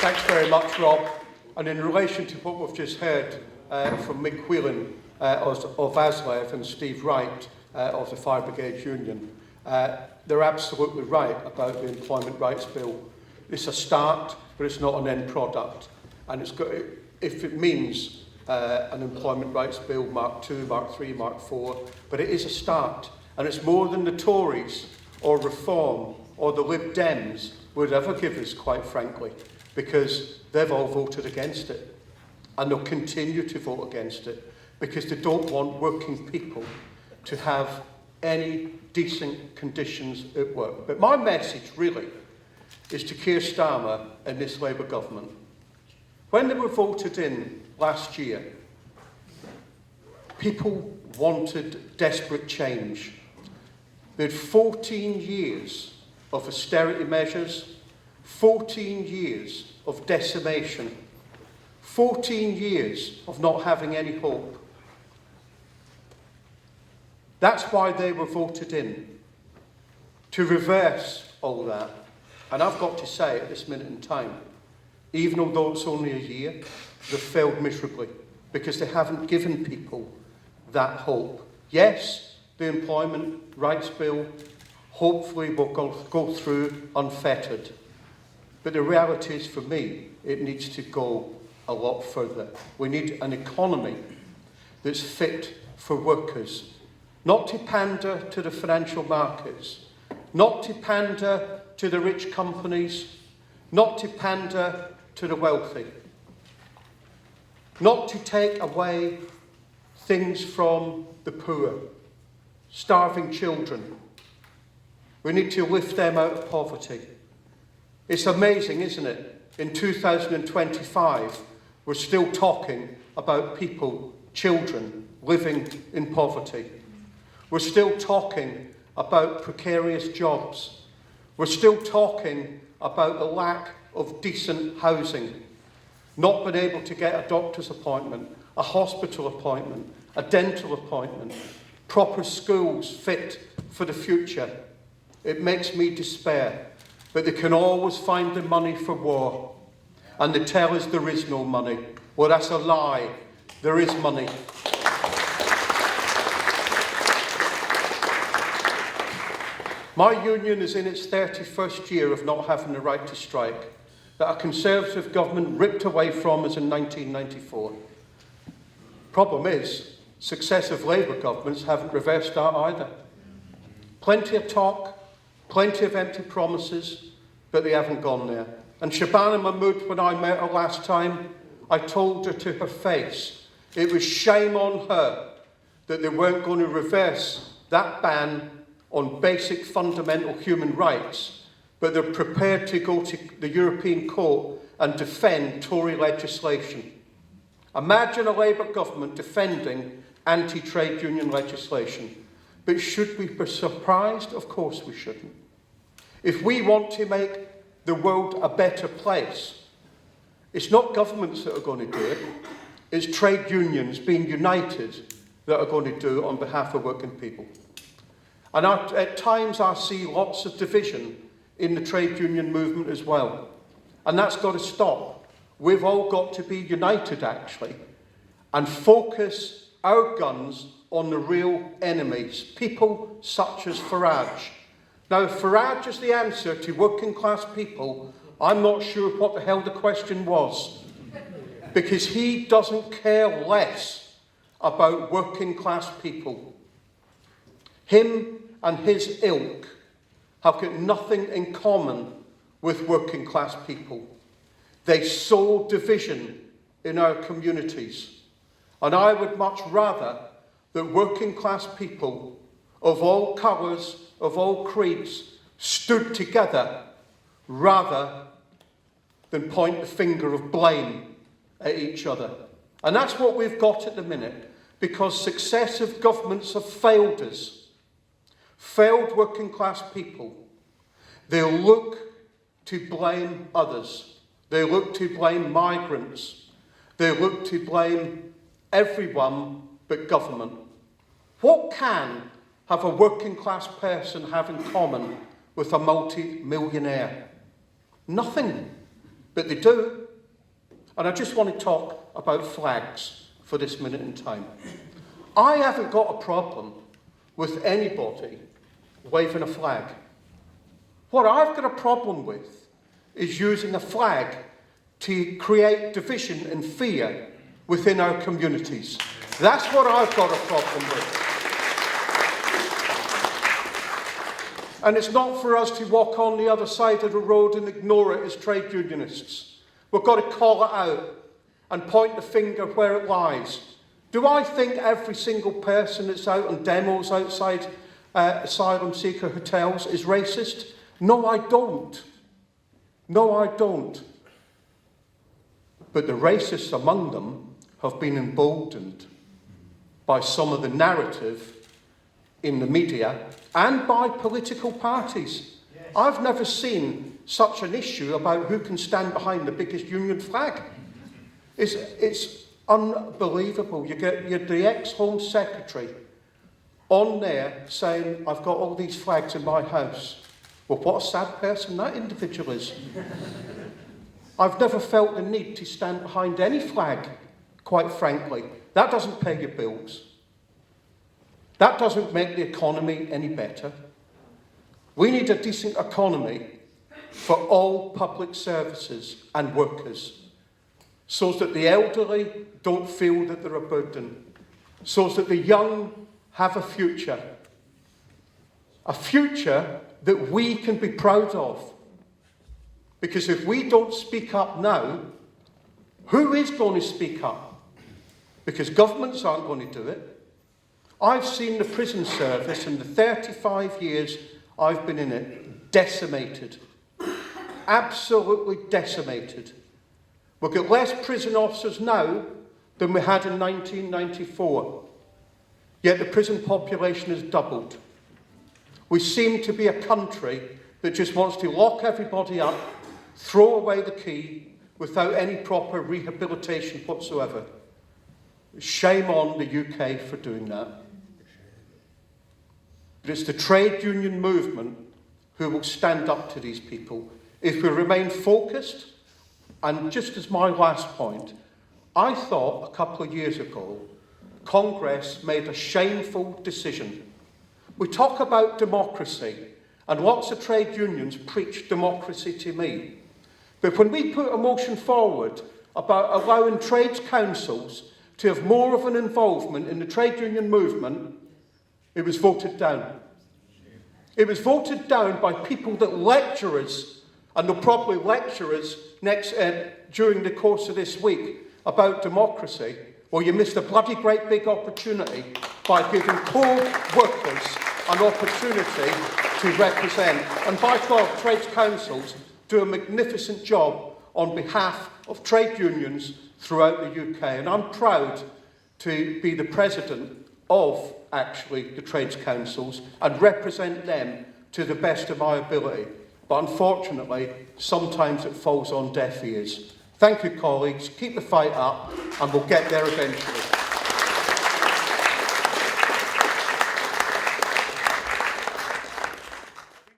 Thanks very much, Rob. And in relation to what we've just heard from Mick, Whelan of ASLEF and Steve Wright of the Fire Brigade Union, they're absolutely right about the Employment Rights Bill. It's a start, but it's not an end product. And it's got, if it means an Employment Rights Bill Mark II, Mark III, Mark IV, but it is a start. And it's more than the Tories or Reform or the Lib Dems would ever give us, quite frankly, because they've all voted against it. And they'll continue to vote against it because they don't want working people to have any decent conditions at work. But my message really is to Keir Starmer and this Labour government. When they were voted in last year, people wanted desperate change. They had 14 years of austerity measures, 14 years of decimation, 14 years of not having any hope. That's why they were voted in, to reverse all that. And I've got to say, at this minute in time, even although it's only a year, they've failed miserably because they haven't given people that hope. Yes, the Employment Rights Bill hopefully will go through unfettered. But the reality is, for me, it needs to go a lot further. We need an economy that's fit for workers, not to pander to the financial markets, not to pander to the rich companies, not to pander to the wealthy, not to take away things from the poor, starving children. We need to lift them out of poverty. It's amazing, isn't it? In 2025, we're still talking about people, children, living in poverty. We're still talking about precarious jobs. We're still talking about the lack of decent housing, not being able to get a doctor's appointment, a hospital appointment, a dental appointment, proper schools fit for the future. It makes me despair. But they can always find the money for war. And they tell us there is no money. Well, that's a lie. There is money. My union is in its 31st year of not having the right to strike, that a Conservative government ripped away from us in 1994. Problem is, successive Labour governments haven't reversed that either. Plenty of talk, plenty of empty promises, but they haven't gone there. And Shabana Mahmood, when I met her last time, I told her to her face, it was shame on her that they weren't going to reverse that ban on basic fundamental human rights, but they're prepared to go to the European Court and defend Tory legislation. Imagine a Labour government defending anti-trade union legislation. But should we be surprised? Of course we shouldn't. If we want to make the world a better place, it's not governments that are going to do it. It's trade unions being united that are going to do it on behalf of working people. And at times I see lots of division in the trade union movement as well. And that's got to stop. We've all got to be united, actually, and focus our guns on the real enemies, people such as Farage. Now, if Farage is the answer to working class people, I'm not sure what the hell the question was, because he doesn't care less about working class people. Him and his ilk have got nothing in common with working class people. They sow division in our communities. And I would much rather that working class people of all colours, of all creeds, stood together rather than point the finger of blame at each other. And that's what we've got at the minute, because successive governments have failed us, failed working class people. They'll look to blame others. They look to blame migrants. They look to blame everyone but government. What can have a working class person have in common with a multi-millionaire? Nothing. but they do. And I just want to talk about flags for this minute in time. I haven't got a problem with anybody waving a flag. What I've got a problem with is using a flag to create division and fear within our communities. That's what I've got a problem with. And it's not for us to walk on the other side of the road and ignore it as trade unionists. We've got to call it out and point the finger where it lies. Do I think every single person that's out on demos outside asylum seeker hotels is racist? No, I don't. No, I don't. But the racists among them have been emboldened by some of the narrative in the media and by political parties. Yes. I've never seen such an issue about who can stand behind the biggest union flag. It's unbelievable. You get the ex-Home Secretary on there saying, I've got all these flags in my house. Well, what a sad person that individual is. I've never felt the need to stand behind any flag, quite frankly. That doesn't pay your bills. That doesn't make the economy any better. We need a decent economy for all public services and workers, so that the elderly don't feel that they're a burden, so that the young have a future that we can be proud of. Because if we don't speak up now, who is going to speak up? Because governments aren't going to do it. I've seen the prison service in the 35 years I've been in it decimated. Absolutely decimated. We've got less prison officers now than we had in 1994. Yet the prison population has doubled. We seem to be a country that just wants to lock everybody up, throw away the key, without any proper rehabilitation whatsoever. Shame on the UK for doing that. But it's the trade union movement who will stand up to these people. If we remain focused, and just as my last point, I thought a couple of years ago, Congress made a shameful decision. We talk about democracy, and lots of trade unions preach democracy to me. But when we put a motion forward about allowing trades councils to have more of an involvement in the trade union movement, it was voted down. It was voted down by people that lecture us, and they'll probably lecture us during the course of this week about democracy. Well, you missed a bloody great big opportunity by giving poor workers an opportunity to represent. And by God, trades councils do a magnificent job on behalf of trade unions throughout the UK. And I'm proud to be the president of, actually, the trades councils and represent them to the best of my ability. But unfortunately, sometimes it falls on deaf ears. Thank you, colleagues. Keep the fight up, and we'll get there eventually.